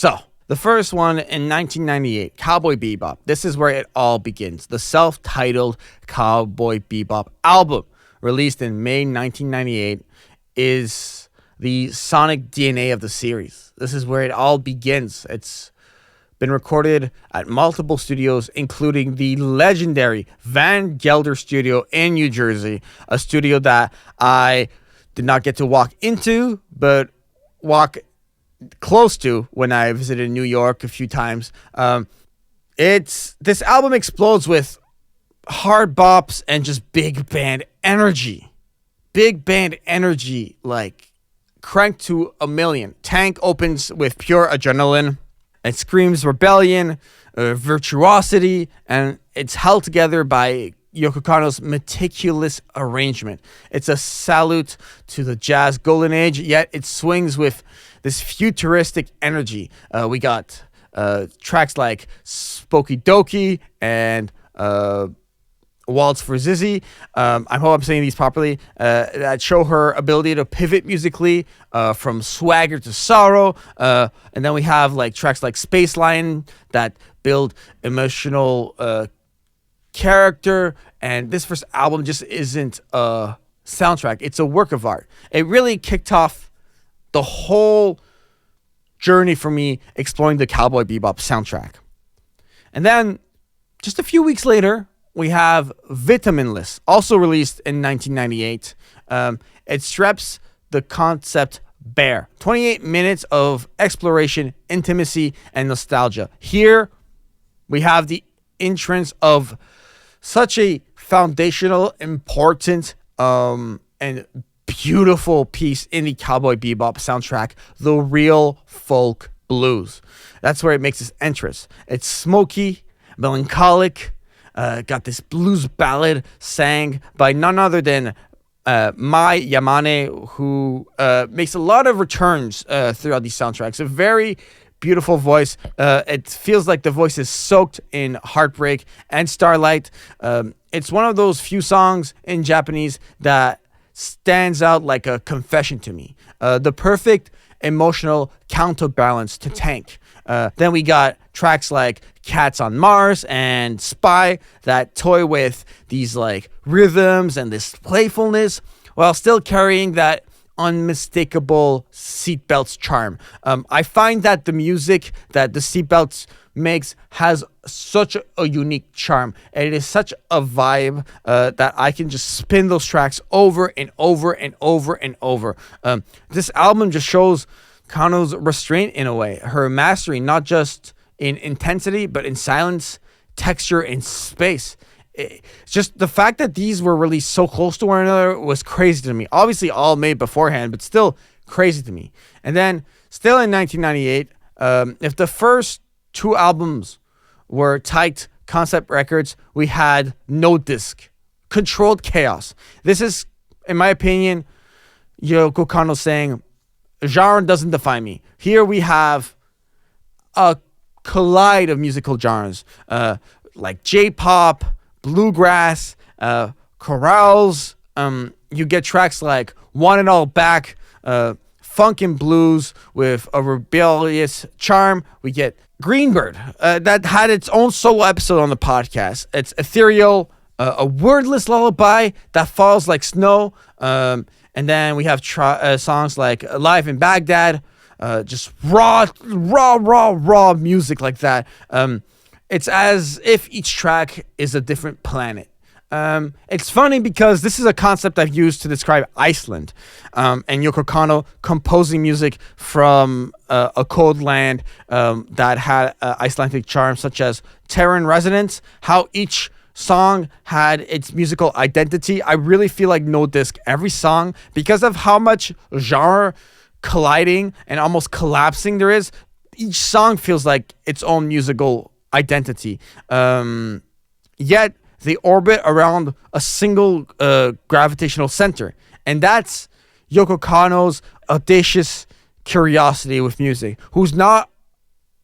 So, the first one in 1998, Cowboy Bebop. This is where it all begins. The self-titled Cowboy Bebop album, released in May 1998, is the sonic DNA of the series. This is where it all begins. It's been recorded at multiple studios, including the legendary Van Gelder Studio in New Jersey, a studio that I did not get to walk into, but walk close to when I visited New York a few times. This album explodes with hard bops and just big band energy. Big band energy, like cranked to a million. Tank opens with pure adrenaline. It screams rebellion, virtuosity, and it's held together by Yoko Kanno's meticulous arrangement. It's a salute to the jazz golden age, yet it swings with this futuristic energy. We got tracks like Spooky Doki and Waltz for Zizzy. I hope I'm saying these properly. That show her ability to pivot musically from swagger to sorrow. And then we have like tracks like Space Line that build emotional character. And this first album just isn't a soundtrack. It's a work of art. It really kicked off the whole journey for me exploring the Cowboy Bebop soundtrack. And then just a few weeks later, we have Vitaminless, also released in 1998. It strips the concept bare. 28 minutes of exploration, intimacy, and nostalgia. Here, we have the entrance of such a foundational, important, and beautiful piece in the Cowboy Bebop soundtrack, the real folk blues. That's where it makes its entrance. It's smoky, melancholic, got this blues ballad sang by none other than Mai Yamane, who makes a lot of returns throughout these soundtracks. A very beautiful voice. It feels like the voice is soaked in heartbreak and starlight. It's one of those few songs in Japanese that stands out like a confession to me. The perfect emotional counterbalance to Tank. Then we got tracks like Cats on Mars and Spy that toy with these like rhythms and this playfulness while still carrying that unmistakable Seatbelts charm. I find that the music that the Seatbelts makes has such a unique charm. It is such a vibe that I can just spin those tracks over and over and over and over. This album just shows Kanno's restraint in a way. Her mastery, not just in intensity, but in silence, texture, and space. It's just the fact that these were released so close to one another was crazy to me. Obviously, all made beforehand, but still crazy to me. And then, still in 1998, if the first two albums were tight concept records, we had no disc, controlled chaos. This is, in my opinion, Yoko Kanno saying, genre doesn't define me. Here we have a collide of musical genres, like J-pop, bluegrass, chorales. You get tracks like One and All Back, funk and blues with a rebellious charm. We get Greenbird, that had its own solo episode on the podcast. It's ethereal, a wordless lullaby that falls like snow. And then we have songs like Live in Baghdad, just raw music like that. It's as if each track is a different planet. It's funny because this is a concept I've used to describe Iceland, and Yoko Kanno composing music from a cold land that had Icelandic charm, such as Terran Resonance, how each song had its musical identity. I really feel like no disc, every song, because of how much genre colliding and almost collapsing there is, each song feels like its own musical identity. Yet they orbit around a single gravitational center. And that's Yoko Kanno's audacious curiosity with music, who's not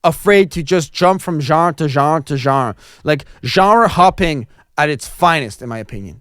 afraid to just jump from genre to genre to genre. Like genre hopping at its finest, in my opinion.